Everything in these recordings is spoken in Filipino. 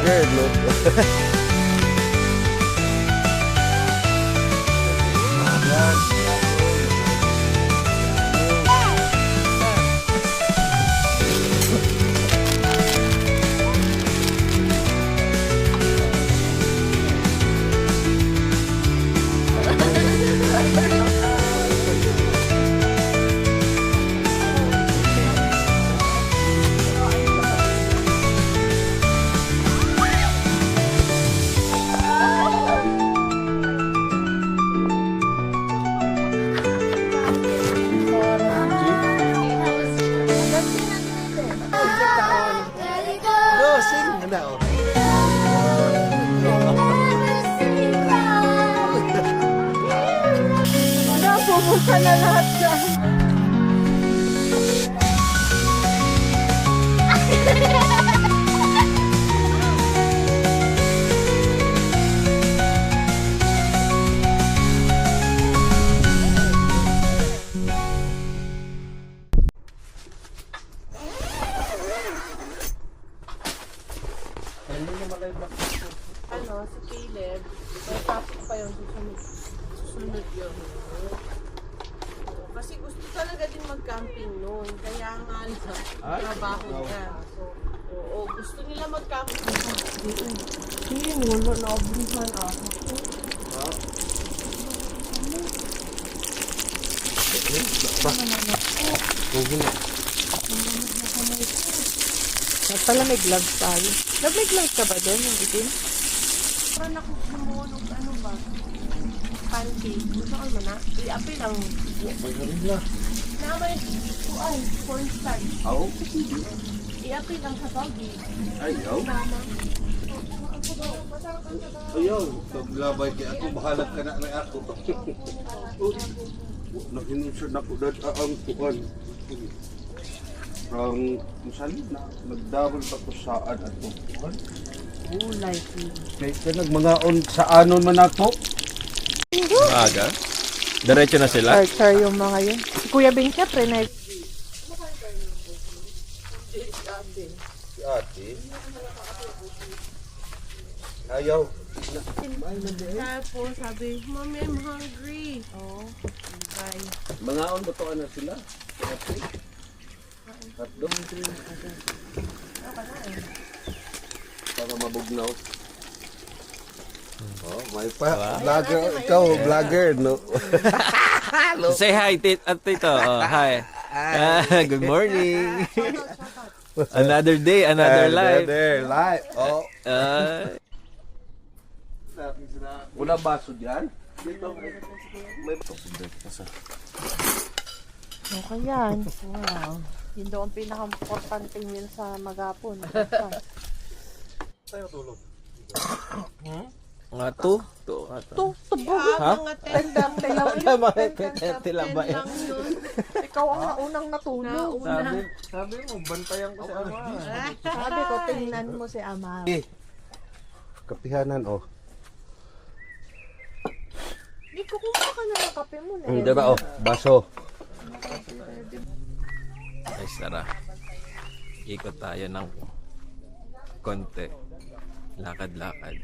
vlogger, no? No, sing na, oh. Napupunta na lahat dyan. Ano, si Caleb, may topic pa yung susunod yun. Kasi gusto talaga din mag-camping noon. Kaya nga lang, trabaho niya. So, oo, gusto nila mag-camping. Hindi, wala na abuhan ako. Pala may gloves tayo. May gloves ka ba doon, yung itim? Parang ako gumunog, ano ba? Pancake. Gusto ko na. I-apply lang. Na may kuan, cornstarch. Ako? I-apply lang sa doggy. Ayaw? Mama. Ayaw. Taglabay kay ako, bahalat ka na ako. Nakinunsad na ko dad ang kuan. Ang misalin na nagdabol pa ko saan at kuan. Oh, likely. Kaya nagmangaon sa anon man ako. Aga? Diretso na sila? Char yung mga yun. Si Kuya Ben, syempre na. Si ate. Ayaw. Tapos sabi, Mommy, I'm hungry. Oh, bye. Mangaon ba to na sila? Si ate. At doon para mabugnaw. Oh, may pa. Vlogger, ikaw, vlogger, no? Say hi, Tito. Oh, hi. Good morning. Another day, another life. Another life. Oh. Wala baso dyan? Dito. May Okay yan. Wow. Yun daw ang pinaka-importanting meal sa magapon. tayo tulog. Nga to? Tubo. Ha? Mga tendang Tilabay. Ikaw ang naunang natulog. Sabi mo, bantayan ko si Ama. Sabi ko, tingnan mo si Ama. Kapihanan, oh. Hindi ko kumuha ka na ng kape mo na. Hindi ba, oh, baso. Ay, Sara. Ikot tayo ng konti. Lakad-lakad.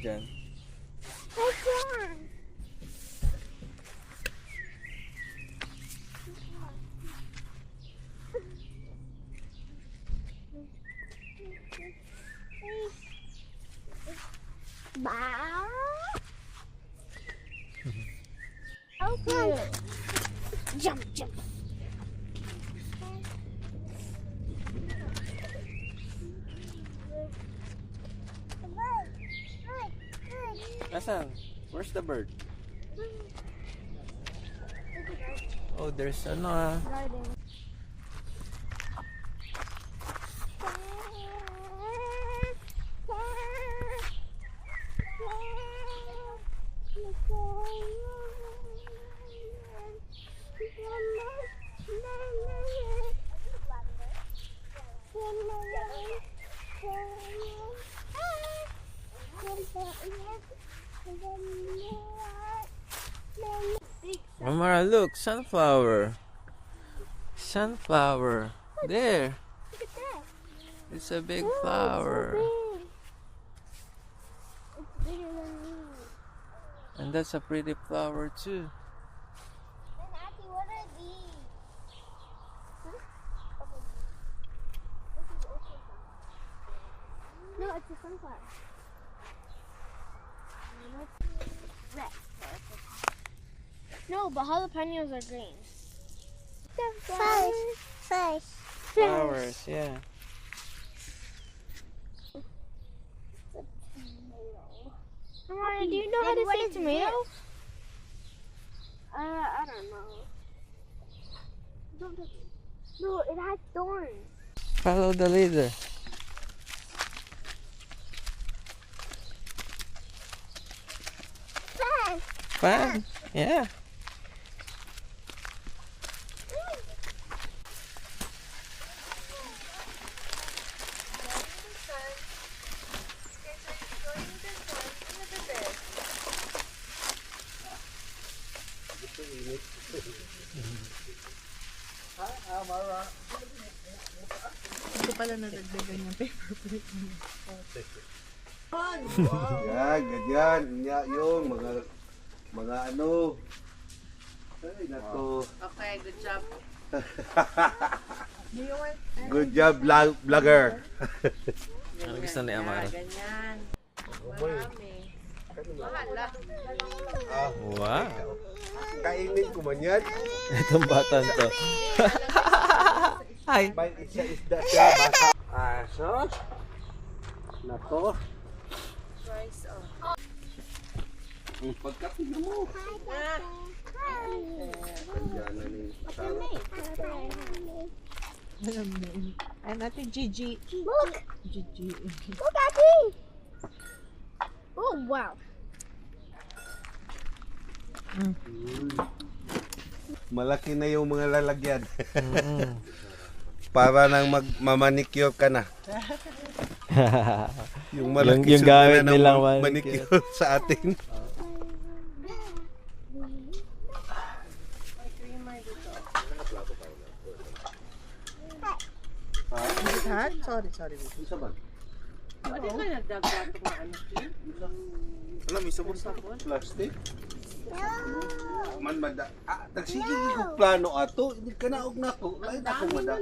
dyan. Okay. Jump, jump. Asan? Where's the bird? Oh, there's ano. Amara, look, sunflower. Sunflower. There. Look at that. It's a big Whoa, flower. It's so big. It's bigger than me. And that's a pretty flower too. And Auntie, what are these? No, it's a sunflower. No, but jalapenos are green. Fish. Flowers, yeah. Mara, do you know how to say tomato? I don't know. No, it has thorns. Follow the leader. Fun? Yeah. Ito pala nadagdagan yung paper plate mo. Yan, ganyan. Inya yung mga ano. Ay, nato. Okay, good job. Do you want Good job, vlogger. Ano gusto ni Amara? ganyan? Marami. Mahala. Wow. Kainin ko man yan. Itong batan to. Hi. May isda siya, basa. Sos. Nato. Rice, oh. Pagkatin mo. Kanya na ni Sarah. Alam mo. Ay, natin Gigi. Look! Gigi. Look, Auntie! Oh, wow. Malaki na yung mga lalagyan. Para nang magmamanicure ka na. Yung malaki Yung gamit na ng nilang manicure sa atin. Is it hot? Sorry. Isa ba? Pwede ka nagdagdag ng ano? Alam, isa mo sa plastic. Man mada. Tagsige ko plano ato, hindi ka na og nako. Lain ako mada.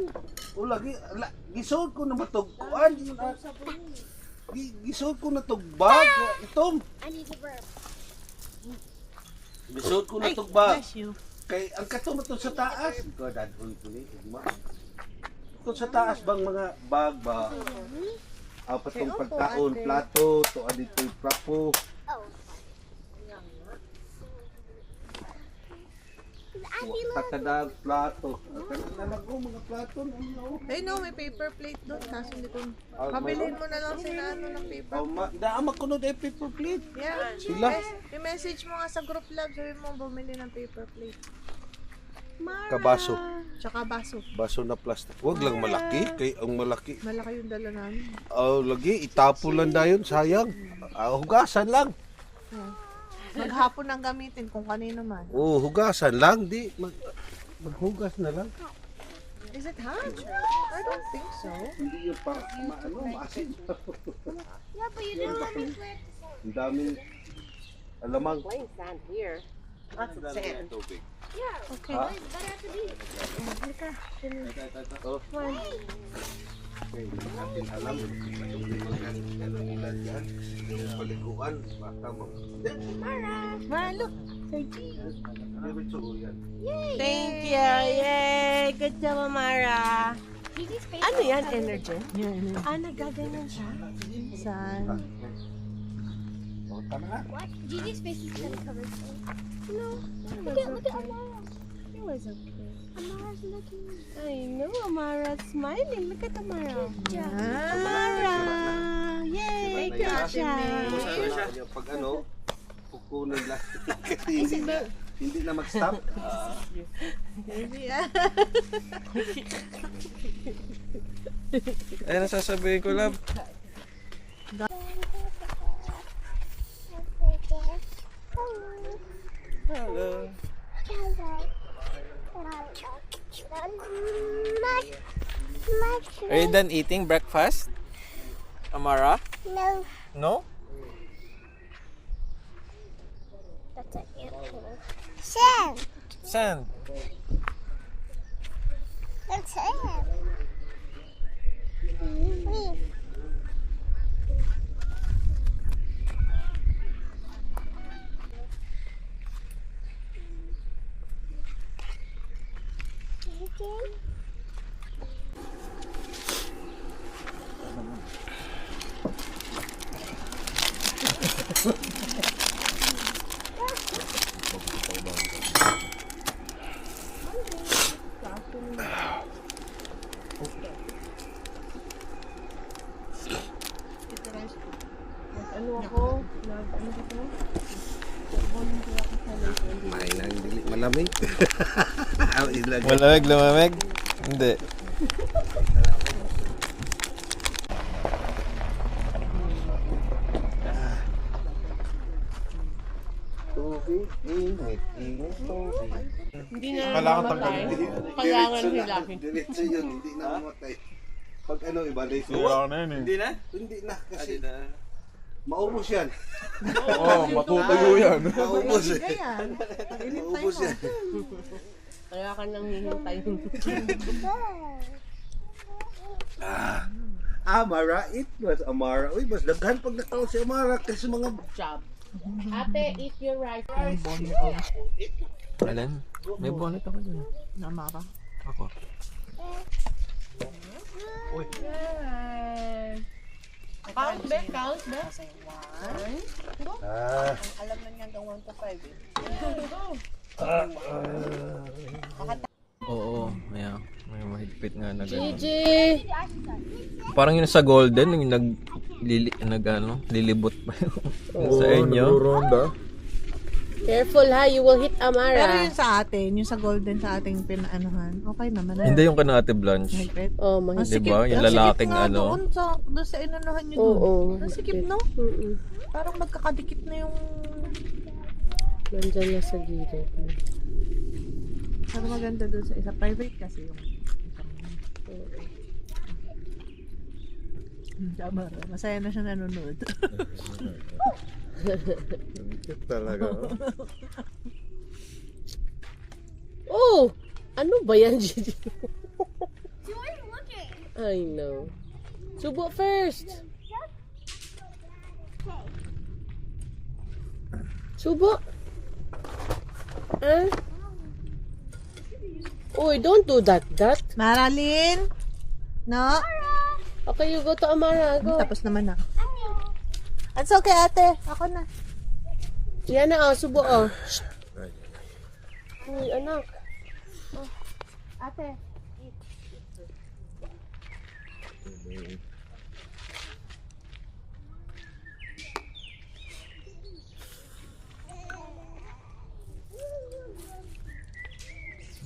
O lagi gisod ko na matugkuan. Gisod ko na tugbag itom. I need to burp. Gisod ko na tugbag. Bless you. Kay ang kato mo to sa taas. Ikaw dadhoy ko ni igma. To sa taas bang mga bag ba? Patong pagkaon, plato, to adito'y prapo. Oh. Auntie, look. Tatadag, plato. Nalago mga plato. Ano? Ay no, may paper plate doon. Kaso hindi ko. Ah, Pabilin mo na lang sila ano ng paper. Daama ko na dahil paper plate. Yeah. Sila. I-message mo nga sa group lab. Sabi mo bumili ng paper plate. Kabaso. Tsaka baso. Baso na plastic. Huwag lang malaki. Kay ang malaki. Malaki yung dala namin. Lagi, itapo lang dayon. Sayang. Hugasan lang. Maghapon ang gamitin kung kanino man. Hugasan lang. Di, maghugas na lang. Is it hot? I don't think so. Hindi yun pa, maasin. Yeah, but you didn't let me play at the phone. Ang daming alamang. Plain sand here. Lots of sand. Tubig. Okay. Ha? Oh. Okay, hindi natin alam kung ano nila dyan. Yung paliguan, baka Mara, look. Soji. diretso yan. Thank you. Yay! Good job, Amara. Gigi's face Ano is yan? covered. Energy? Nagaganyan siya. Saan? O, tama na. What? Gigi's face is kind of covered. No. Look at Amara. It was okay. Amara's looking. I know, Amara's smiling. Look at Amara. job. Amara! Yay! Good Good job. Pag ano, kukunin lang. Kasi hindi na mag-stop. Ayun ang sasabihin ko, love. Hello. Are you done eating breakfast? Amara? No, No? that's an ant. Sand. Sand. That's sand. Leaf. Okay. Ano ako? Ano dito? May nang dili malamig. Ang ilagay. Malamig, lumamig? Hindi. Tubig, init, tubig. Hindi na Kailangan mamatay. tanggalin. Kailangan Diretso na. hilahin. Diretso yun, hindi na mamatay. Pag ano, ibalik. Sira na yun eh. na? Hindi na, kasi maubos yan. Oo, matutuyo yan. Maubos eh. Maubos yan. Kaya ka nang hihintayin. Amara, it was Amara. Uy, mas daghan pag nataon si Amara kasi mga Job. Ate, eat your rice. Alin? May bonnet ako dyan. Namara. Ako. Yay! Count, be, count, be. Ah, Oo, ayan. May mahigpit nga na gano'n. Gigi! Parang yun sa golden, yung lilibot pa yung sa inyo. Ronda. Careful ha, you will hit Pero Amara. yun sa atin, yung sa golden sa ating pinaanuhan, okay naman. Hindi yung kana Ate Blanche. Mahigpit. Oh, Ang mahigpit. Diba? Yung ang lalaking sikip nga ano. Doon sa inanuhan nyo doon. Oo. Ang sikip, no? Mm-mm. Parang magkakadikit na yung... Nandyan na sa gilid. Ano maganda doon sa isa. Private kasi yung isang... Tama. Masaya na siya nanonood. Talaga. Oh! Ano ba yan, Gigi? You weren't looking. I know. Subo first. Subo. Huh? Uy, don't do that. Maralyn? No? Okay, you go to Amara. Go. Tapos naman na. It's okay, ate. Ako na. Yan na, oh. Subo, oh. Shh. Uy, anak. Oh. Ate.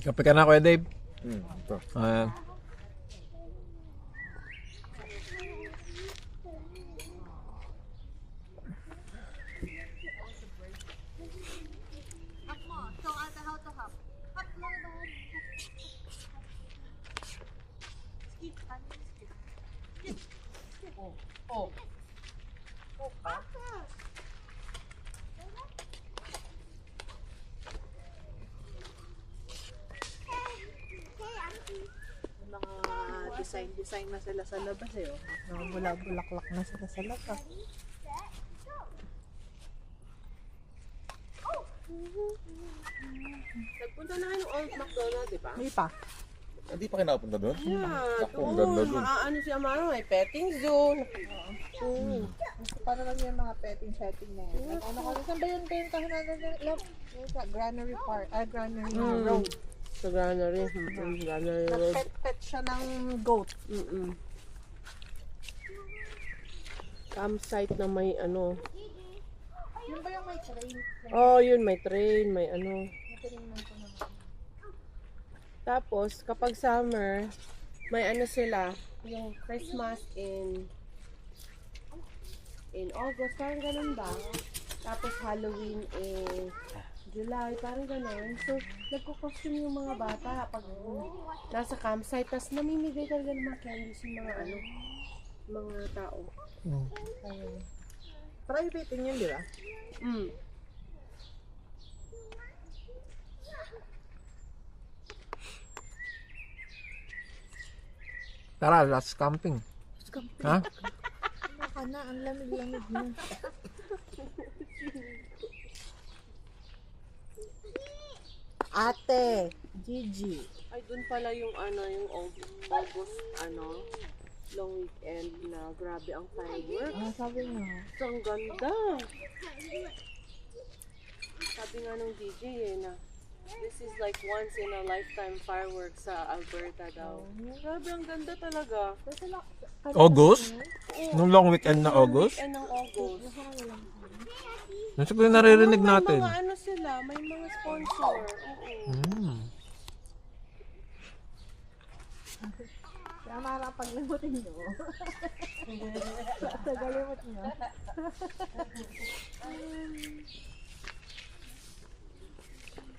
Kape ka na, Kuya Dave. Ito. Ayan. Design na sila sa labas eh. Oh. Namumula-bulaklak na sila sa labas. Nagpunta na kayo ng Old McDonald, di ba? May pa. Hindi pa kayo nakapunta doon? Yeah, Ako, ang ganda doon. Ano si Amaro, may petting zone. Paano lang yung mga petting na yan? Ano ka? Saan ba yun kayo tahanan na love? Granary Park. Granary Road. Sa Granary. Granary Road. Nag-pet siya ng goat. Campsite na may ano. Yun ba yung may train? Oh, yun, may train, may ano. Tapos, kapag summer, may ano sila, yung Christmas in August, parang ganun ba? Tapos Halloween in July, parang ganun. So, nagko-costume yung mga bata pag nasa campsite. Tapos, namimigay talaga ng mga candies yung mga ano, mga tao. Private din yun, di ba? Tara, last camping. Ha? Ano ka na? Ang lamig-lamig mo. Ate, Gigi. Ay, dun pala yung ano, yung August, ano, long weekend na grabe ang fireworks. Sabi nga. So, ang ganda. Sabi nga nung DJ eh na, this is like once in a lifetime fireworks sa Alberta daw. Grabe, ang ganda talaga. August? Nung long weekend na August? Weekend ng August. Yung siguro naririnig natin. May mga ano sila, may mga sponsor. Oo. Kaya marapag-limutin nyo. Tagalimot nyo.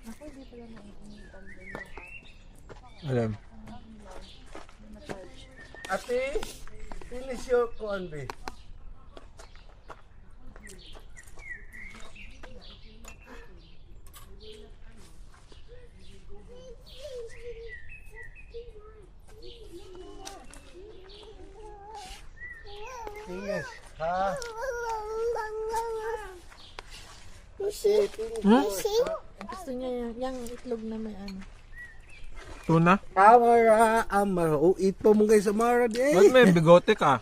Ako, hindi pala naiinitan din. Alam. Ate, finish your kuan be. Finish, ha? Ate, finish. Gusto niya yung itlog na may ano. Tuna? Amara. O, ito mo guys, Amara di Ba't may bigote ka?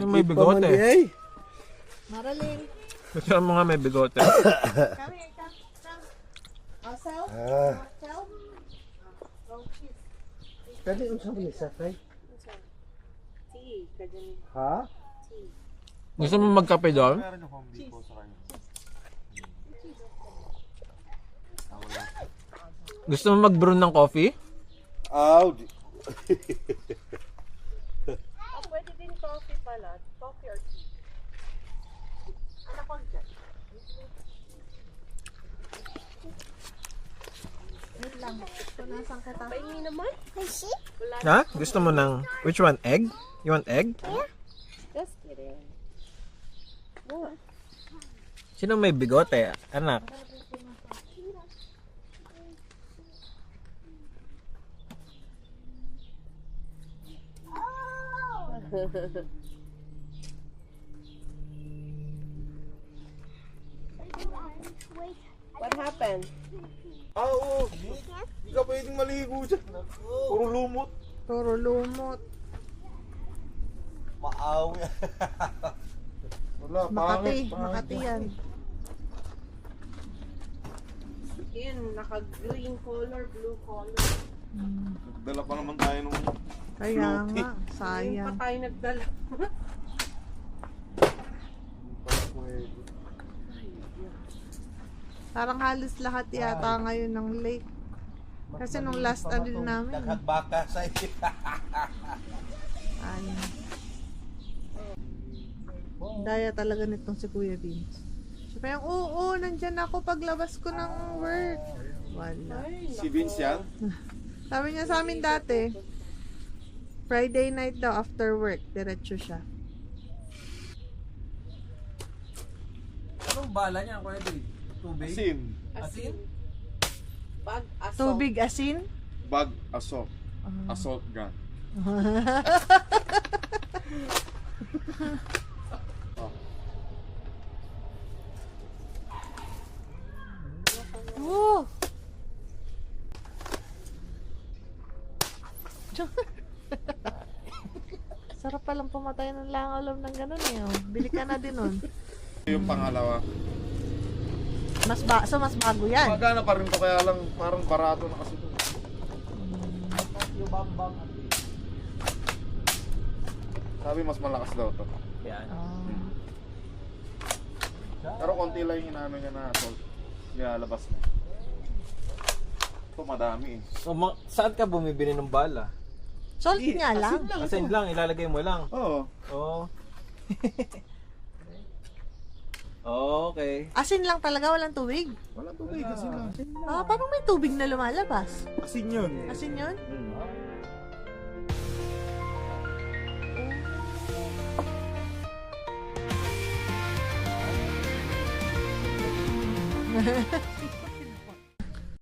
May bigote. Marilyn. Gusto mo nga may bigote. Kami, Ourselves? Ourselves? Kani unsa man ni sakay? Tea, kadyan. Ha? Gusto mo magkape doon? Gusto mo mag-brew ng coffee? Aw, Pwede din coffee pala. Coffee or tea. Ano ko dyan? Wait lang. Punasan kita. Pahingi naman. Wala Ha? Gusto mo ng... Which one? Egg? You want egg? Just kidding. What? Sino may bigote? Anak. What happened? Oo. Hindi ka pwedeng maligo dyan. Puro lumot. Puro lumot. maawi. Wala, Makati. pangit. Makati yan. Yun, naka-green color, blue color. Dala pa naman tayo nung Kaya Floaty. nga. Yung Sayang. pa tayo nagdala. Parang halos lahat yata ngayon ng lake. Kasi nung last ano din namin. Naghagbaka sa Ayun. Daya talaga nitong si Kuya Vince. Sabi yung, oo, nandyan ako paglabas ko ng work. Wala. Si Vince yan? Sabi niya sa amin dati, Friday night daw after work, diretso siya. Anong bala niya, Kuya Dave? Tubig? asin. Asin? Bag, assault. Tubig asin? Bag assault. Assault gun. Oh. Sarap palang pumatay ng langaw ng ganun eh. Oh. Bili ka na din nun. Yung pangalawa. Mas bago yan. Magana pa rin to kaya lang parang barato na kasi to. Sabi mas malakas daw to. Yan. Oh. Pero konti lang yung inaano niya na salt. Nilalabas mo. Ito madami eh. So, saan ka bumibili ng bala? Salt nga lang. Asin lang, ilalagay mo lang. Oo. Oo. Okay. Asin lang talaga, walang tubig. Walang tubig kasi lang. Ah, parang may tubig na lumalabas. Asin yun. Asin yun?